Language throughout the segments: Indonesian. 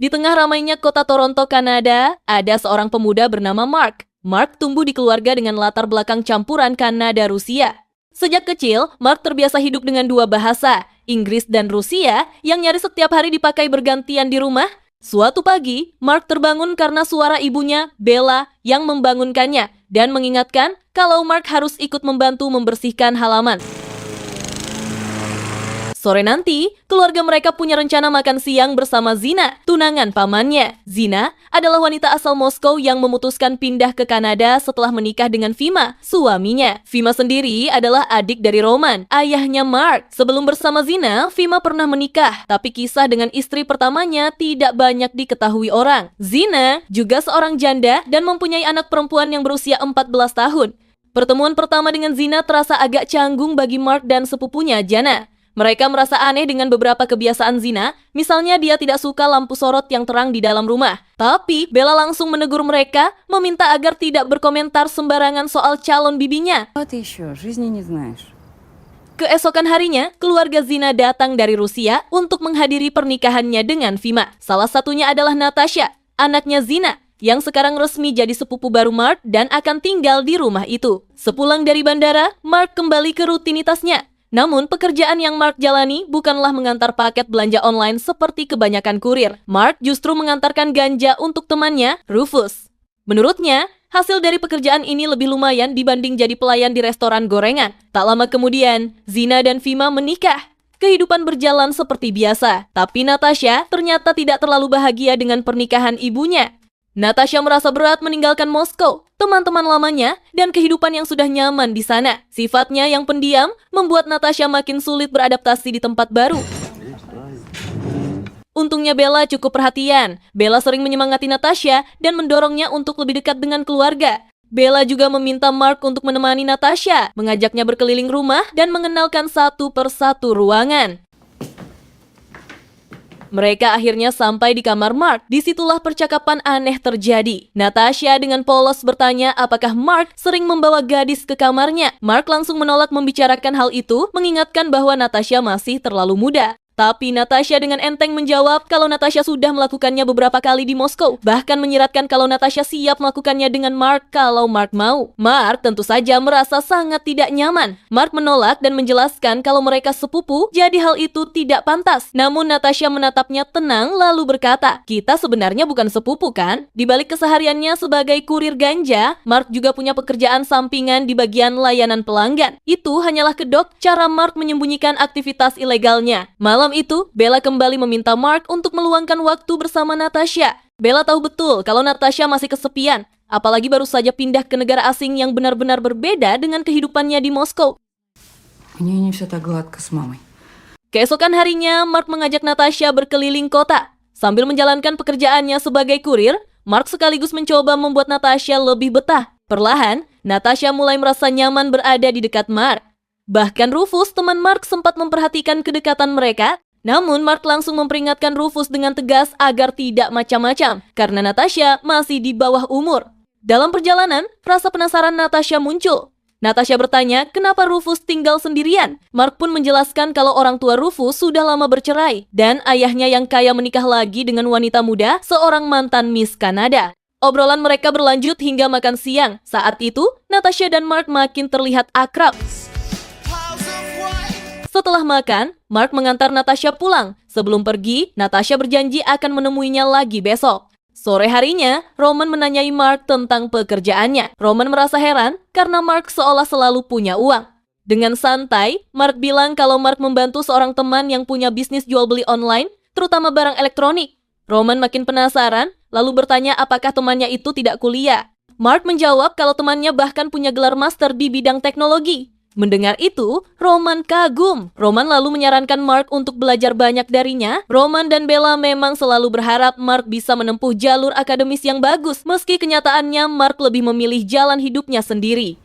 Di tengah ramainya kota Toronto, Kanada, ada seorang pemuda bernama Mark. Mark tumbuh di keluarga dengan latar belakang campuran Kanada-Rusia. Sejak kecil, Mark terbiasa hidup dengan dua bahasa, Inggris dan Rusia, yang nyaris setiap hari dipakai bergantian di rumah. Suatu pagi, Mark terbangun karena suara ibunya, Bella, yang membangunkannya dan mengingatkan kalau Mark harus ikut membantu membersihkan halaman. Sore nanti, keluarga mereka punya rencana makan siang bersama Zina, tunangan pamannya. Zina adalah wanita asal Moskow yang memutuskan pindah ke Kanada setelah menikah dengan Fima, suaminya. Fima sendiri adalah adik dari Roman, ayahnya Mark. Sebelum bersama Zina, Fima pernah menikah, tapi kisah dengan istri pertamanya tidak banyak diketahui orang. Zina juga seorang janda dan mempunyai anak perempuan yang berusia 14 tahun. Pertemuan pertama dengan Zina terasa agak canggung bagi Mark dan sepupunya, Jana. Mereka merasa aneh dengan beberapa kebiasaan Zina, misalnya dia tidak suka lampu sorot yang terang di dalam rumah. Tapi Bella langsung menegur mereka, meminta agar tidak berkomentar sembarangan soal calon bibinya. Keesokan harinya, keluarga Zina datang dari Rusia untuk menghadiri pernikahannya dengan Fima. Salah satunya adalah Natasha, anaknya Zina, yang sekarang resmi jadi sepupu baru Mark dan akan tinggal di rumah itu. Sepulang dari bandara, Mark kembali ke rutinitasnya. Namun, pekerjaan yang Mark jalani bukanlah mengantar paket belanja online seperti kebanyakan kurir. Mark justru mengantarkan ganja untuk temannya, Rufus. Menurutnya, hasil dari pekerjaan ini lebih lumayan dibanding jadi pelayan di restoran gorengan. Tak lama kemudian, Zina dan Fima menikah. Kehidupan berjalan seperti biasa, tapi Natasha ternyata tidak terlalu bahagia dengan pernikahan ibunya. Natasha merasa berat meninggalkan Moskow, teman-teman lamanya, dan kehidupan yang sudah nyaman di sana. Sifatnya yang pendiam membuat Natasha makin sulit beradaptasi di tempat baru. Untungnya Bella cukup perhatian. Bella sering menyemangati Natasha dan mendorongnya untuk lebih dekat dengan keluarga. Bella juga meminta Mark untuk menemani Natasha, mengajaknya berkeliling rumah dan mengenalkan satu persatu ruangan. Mereka akhirnya sampai di kamar Mark. Disitulah percakapan aneh terjadi. Natasha dengan polos bertanya apakah Mark sering membawa gadis ke kamarnya. Mark langsung menolak membicarakan hal itu, mengingatkan bahwa Natasha masih terlalu muda. Tapi Natasha dengan enteng menjawab kalau Natasha sudah melakukannya beberapa kali di Moskow. Bahkan menyiratkan kalau Natasha siap melakukannya dengan Mark kalau Mark mau. Mark tentu saja merasa sangat tidak nyaman. Mark menolak dan menjelaskan kalau mereka sepupu, jadi hal itu tidak pantas. Namun Natasha menatapnya tenang lalu berkata, "Kita sebenarnya bukan sepupu kan?" Di balik kesehariannya sebagai kurir ganja, Mark juga punya pekerjaan sampingan di bagian layanan pelanggan. Itu hanyalah kedok cara Mark menyembunyikan aktivitas ilegalnya. Malam itu, Bella kembali meminta Mark untuk meluangkan waktu bersama Natasha. Bella tahu betul kalau Natasha masih kesepian, apalagi baru saja pindah ke negara asing yang benar-benar berbeda dengan kehidupannya di Moskow. Keesokan harinya, Mark mengajak Natasha berkeliling kota. Sambil menjalankan pekerjaannya sebagai kurir, Mark sekaligus mencoba membuat Natasha lebih betah. Perlahan, Natasha mulai merasa nyaman berada di dekat Mark. Bahkan Rufus, teman Mark, sempat memperhatikan kedekatan mereka. Namun Mark langsung memperingatkan Rufus dengan tegas agar tidak macam-macam, karena Natasha masih di bawah umur. Dalam perjalanan, rasa penasaran Natasha muncul. Natasha bertanya kenapa Rufus tinggal sendirian. Mark pun menjelaskan kalau orang tua Rufus sudah lama bercerai, dan ayahnya yang kaya menikah lagi dengan wanita muda, seorang mantan Miss Kanada. Obrolan mereka berlanjut hingga makan siang. Saat itu, Natasha dan Mark makin terlihat akrab. Setelah makan, Mark mengantar Natasha pulang. Sebelum pergi, Natasha berjanji akan menemuinya lagi besok. Sore harinya, Roman menanyai Mark tentang pekerjaannya. Roman merasa heran karena Mark seolah selalu punya uang. Dengan santai, Mark bilang kalau Mark membantu seorang teman yang punya bisnis jual beli online, terutama barang elektronik. Roman makin penasaran, lalu bertanya apakah temannya itu tidak kuliah. Mark menjawab kalau temannya bahkan punya gelar master di bidang teknologi. Mendengar itu, Roman kagum. Roman lalu menyarankan Mark untuk belajar banyak darinya. Roman dan Bella memang selalu berharap Mark bisa menempuh jalur akademis yang bagus, meski kenyataannya Mark lebih memilih jalan hidupnya sendiri.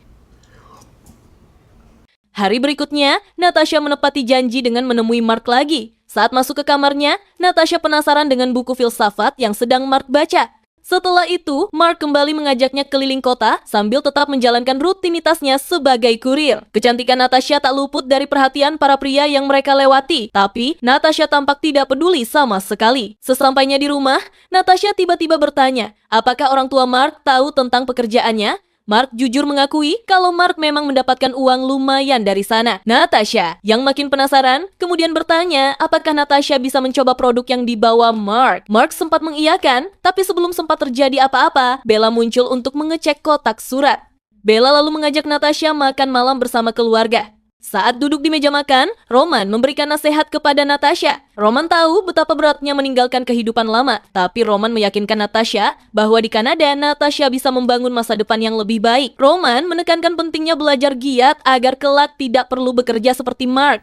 Hari berikutnya, Natasha menepati janji dengan menemui Mark lagi. Saat masuk ke kamarnya, Natasha penasaran dengan buku filsafat yang sedang Mark baca. Setelah itu, Mark kembali mengajaknya keliling kota sambil tetap menjalankan rutinitasnya sebagai kurir. Kecantikan Natasha tak luput dari perhatian para pria yang mereka lewati, tapi Natasha tampak tidak peduli sama sekali. Sesampainya di rumah, Natasha tiba-tiba bertanya, apakah orang tua Mark tahu tentang pekerjaannya? Mark jujur mengakui kalau Mark memang mendapatkan uang lumayan dari sana. Natasha, yang makin penasaran, kemudian bertanya apakah Natasha bisa mencoba produk yang dibawa Mark. Mark sempat mengiyakan, tapi sebelum sempat terjadi apa-apa, Bella muncul untuk mengecek kotak surat. Bella lalu mengajak Natasha makan malam bersama keluarga. Saat duduk di meja makan, Roman memberikan nasihat kepada Natasha. Roman tahu betapa beratnya meninggalkan kehidupan lama, tapi Roman meyakinkan Natasha bahwa di Kanada, Natasha bisa membangun masa depan yang lebih baik. Roman menekankan pentingnya belajar giat agar kelak tidak perlu bekerja seperti Mark.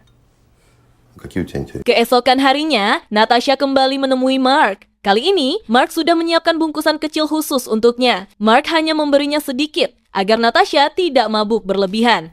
Keesokan harinya, Natasha kembali menemui Mark. Kali ini, Mark sudah menyiapkan bungkusan kecil khusus untuknya. Mark hanya memberinya sedikit, agar Natasha tidak mabuk berlebihan.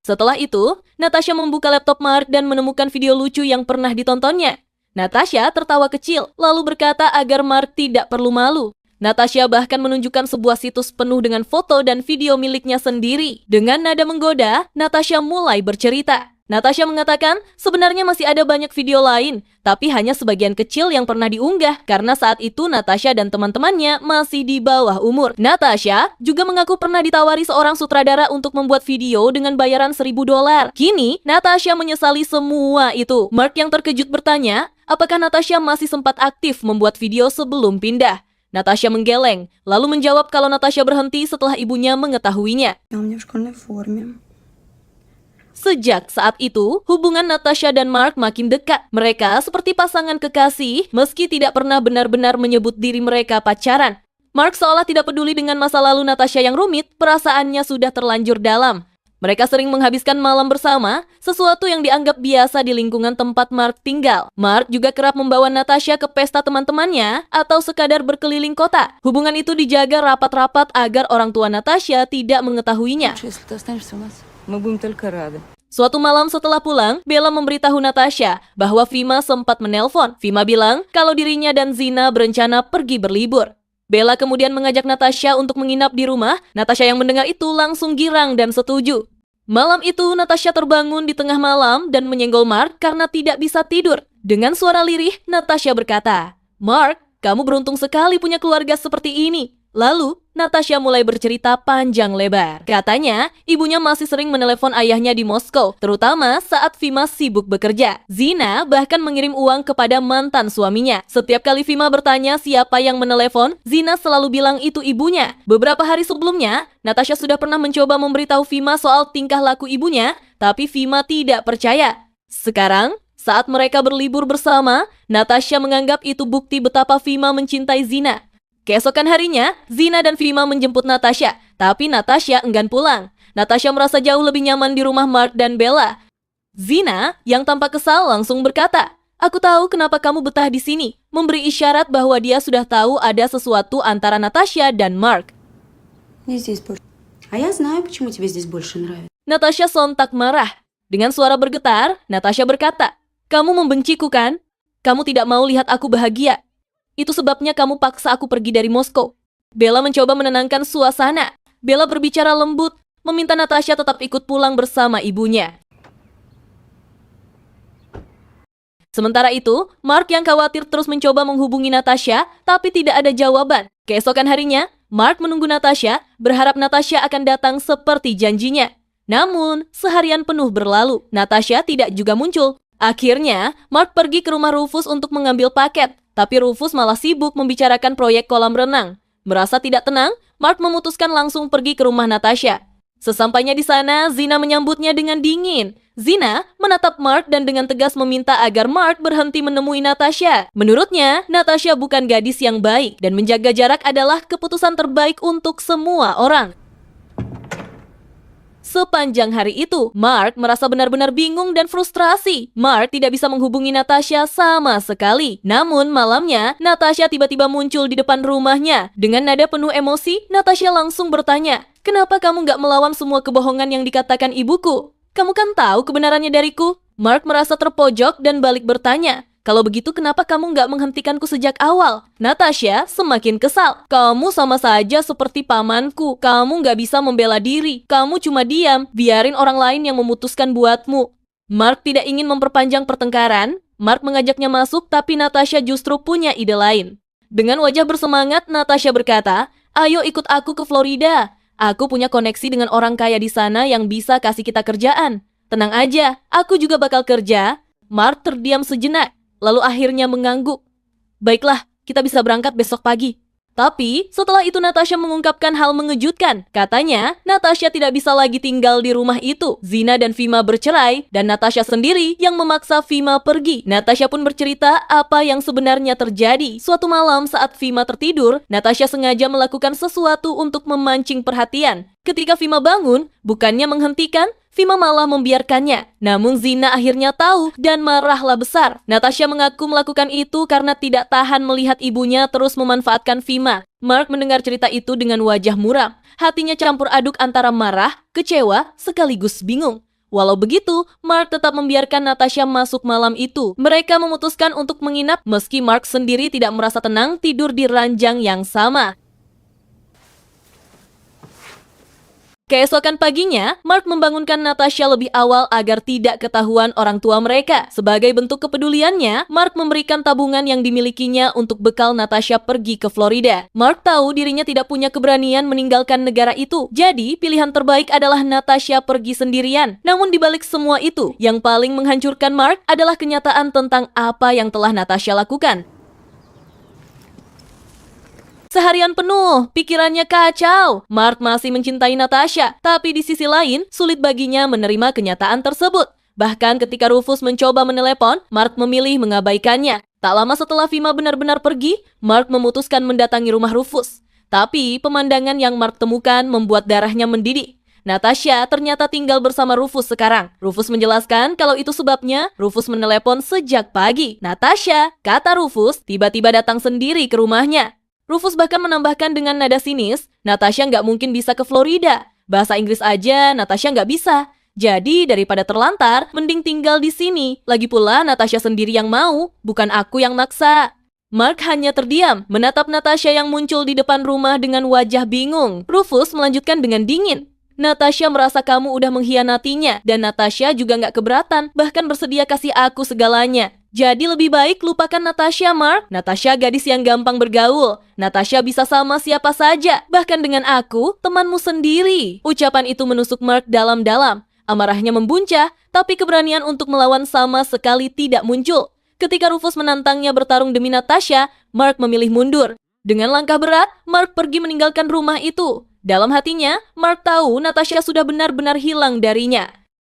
Setelah itu, Natasha membuka laptop Mark dan menemukan video lucu yang pernah ditontonnya. Natasha tertawa kecil, lalu berkata agar Mark tidak perlu malu. Natasha bahkan menunjukkan sebuah situs penuh dengan foto dan video miliknya sendiri. Dengan nada menggoda, Natasha mulai bercerita. Natasha mengatakan sebenarnya masih ada banyak video lain, tapi hanya sebagian kecil yang pernah diunggah karena saat itu Natasha dan teman-temannya masih di bawah umur. Natasha juga mengaku pernah ditawari seorang sutradara untuk membuat video dengan bayaran $1.000. Kini, Natasha menyesali semua itu. Mark yang terkejut bertanya, apakah Natasha masih sempat aktif membuat video sebelum pindah? Natasha menggeleng, lalu menjawab kalau Natasha berhenti setelah ibunya mengetahuinya. Sejak saat itu, hubungan Natasha dan Mark makin dekat. Mereka seperti pasangan kekasih, meski tidak pernah benar-benar menyebut diri mereka pacaran. Mark seolah tidak peduli dengan masa lalu Natasha yang rumit, perasaannya sudah terlanjur dalam. Mereka sering menghabiskan malam bersama, sesuatu yang dianggap biasa di lingkungan tempat Mark tinggal. Mark juga kerap membawa Natasha ke pesta teman-temannya atau sekadar berkeliling kota. Hubungan itu dijaga rapat-rapat agar orang tua Natasha tidak mengetahuinya. Suatu malam setelah pulang, Bella memberitahu Natasha bahwa Fima sempat menelpon. Fima bilang kalau dirinya dan Zina berencana pergi berlibur. Bella kemudian mengajak Natasha untuk menginap di rumah. Natasha yang mendengar itu langsung girang dan setuju. Malam itu, Natasha terbangun di tengah malam dan menyenggol Mark karena tidak bisa tidur. Dengan suara lirih, Natasha berkata, "Mark, kamu beruntung sekali punya keluarga seperti ini." Lalu, Natasha mulai bercerita panjang lebar. Katanya, ibunya masih sering menelepon ayahnya di Moskow, terutama saat Fima sibuk bekerja. Zina bahkan mengirim uang kepada mantan suaminya. Setiap kali Fima bertanya siapa yang menelepon, Zina selalu bilang itu ibunya. Beberapa hari sebelumnya, Natasha sudah pernah mencoba memberitahu Fima soal tingkah laku ibunya, tapi Fima tidak percaya. Sekarang, saat mereka berlibur bersama, Natasha menganggap itu bukti betapa Fima mencintai Zina. Keesokan harinya, Zina dan Fima menjemput Natasha, tapi Natasha enggan pulang. Natasha merasa jauh lebih nyaman di rumah Mark dan Bella. Zina, yang tampak kesal, langsung berkata, "Aku tahu kenapa kamu betah di sini," memberi isyarat bahwa dia sudah tahu ada sesuatu antara Natasha dan Mark. Natasha sontak marah. Dengan suara bergetar, Natasha berkata, "Kamu membenciku kan? Kamu tidak mau lihat aku bahagia. Itu sebabnya kamu paksa aku pergi dari Moskow." Bella mencoba menenangkan suasana. Bella berbicara lembut, meminta Natasha tetap ikut pulang bersama ibunya. Sementara itu, Mark yang khawatir terus mencoba menghubungi Natasha, tapi tidak ada jawaban. Keesokan harinya, Mark menunggu Natasha, berharap Natasha akan datang seperti janjinya. Namun, seharian penuh berlalu, Natasha tidak juga muncul. Akhirnya, Mark pergi ke rumah Rufus untuk mengambil paket. Tapi Rufus malah sibuk membicarakan proyek kolam renang. Merasa tidak tenang, Mark memutuskan langsung pergi ke rumah Natasha. Sesampainya di sana, Zina menyambutnya dengan dingin. Zina menatap Mark dan dengan tegas meminta agar Mark berhenti menemui Natasha. Menurutnya, Natasha bukan gadis yang baik dan menjaga jarak adalah keputusan terbaik untuk semua orang. Sepanjang hari itu, Mark merasa benar-benar bingung dan frustrasi. Mark tidak bisa menghubungi Natasha sama sekali. Namun malamnya, Natasha tiba-tiba muncul di depan rumahnya. Dengan nada penuh emosi, Natasha langsung bertanya, "Kenapa kamu gak melawan semua kebohongan yang dikatakan ibuku? Kamu kan tahu kebenarannya dariku?" Mark merasa terpojok dan balik bertanya, Kalau begitu kenapa kamu nggak menghentikanku sejak awal? Natasha semakin kesal. Kamu sama saja seperti pamanku. Kamu nggak bisa membela diri. Kamu cuma diam, biarin orang lain yang memutuskan buatmu. Mark tidak ingin memperpanjang pertengkaran. Mark mengajaknya masuk, tapi Natasha justru punya ide lain. Dengan wajah bersemangat, Natasha berkata, "Ayo ikut aku ke Florida. Aku punya koneksi dengan orang kaya di sana yang bisa kasih kita kerjaan. Tenang aja, aku juga bakal kerja." Mark terdiam sejenak, lalu akhirnya mengangguk. "Baiklah, kita bisa berangkat besok pagi." Tapi, setelah itu Natasha mengungkapkan hal mengejutkan. Katanya, Natasha tidak bisa lagi tinggal di rumah itu. Zina dan Fima bercerai, dan Natasha sendiri yang memaksa Fima pergi. Natasha pun bercerita apa yang sebenarnya terjadi. Suatu malam saat Fima tertidur, Natasha sengaja melakukan sesuatu untuk memancing perhatian. Ketika Fima bangun, bukannya menghentikan, Fima malah membiarkannya. Namun Zina akhirnya tahu dan marahlah besar. Natasha mengaku melakukan itu karena tidak tahan melihat ibunya terus memanfaatkan Fima. Mark mendengar cerita itu dengan wajah muram. Hatinya campur aduk antara marah, kecewa, sekaligus bingung. Walau begitu, Mark tetap membiarkan Natasha masuk malam itu. Mereka memutuskan untuk menginap meski Mark sendiri tidak merasa tenang tidur di ranjang yang sama. Keesokan paginya, Mark membangunkan Natasha lebih awal agar tidak ketahuan orang tua mereka. Sebagai bentuk kepeduliannya, Mark memberikan tabungan yang dimilikinya untuk bekal Natasha pergi ke Florida. Mark tahu dirinya tidak punya keberanian meninggalkan negara itu. Jadi, pilihan terbaik adalah Natasha pergi sendirian. Namun di balik semua itu, yang paling menghancurkan Mark adalah kenyataan tentang apa yang telah Natasha lakukan. Seharian penuh, pikirannya kacau. Mark masih mencintai Natasha, tapi di sisi lain, sulit baginya menerima kenyataan tersebut. Bahkan ketika Rufus mencoba menelepon, Mark memilih mengabaikannya. Tak lama setelah Fima benar-benar pergi, Mark memutuskan mendatangi rumah Rufus. Tapi pemandangan yang Mark temukan membuat darahnya mendidih. Natasha ternyata tinggal bersama Rufus sekarang. Rufus menjelaskan kalau itu sebabnya Rufus menelepon sejak pagi. Natasha, kata Rufus, tiba-tiba datang sendiri ke rumahnya. Rufus bahkan menambahkan dengan nada sinis, Natasha nggak mungkin bisa ke Florida. Bahasa Inggris aja Natasha nggak bisa. Jadi daripada terlantar, mending tinggal di sini. Lagi pula Natasha sendiri yang mau, bukan aku yang maksa. Mark hanya terdiam, menatap Natasha yang muncul di depan rumah dengan wajah bingung. Rufus melanjutkan dengan dingin. Natasha merasa kamu udah mengkhianatinya, dan Natasha juga nggak keberatan, bahkan bersedia kasih aku segalanya. Jadi lebih baik lupakan Natasha, Mark. Natasha gadis yang gampang bergaul. Natasha bisa sama siapa saja, bahkan dengan aku, temanmu sendiri. Ucapan itu menusuk Mark dalam-dalam. Amarahnya membuncah, tapi keberanian untuk melawan sama sekali tidak muncul. Ketika Rufus menantangnya bertarung demi Natasha, Mark memilih mundur. Dengan langkah berat, Mark pergi meninggalkan rumah itu. Dalam hatinya, Mark tahu Natasha sudah benar-benar hilang darinya.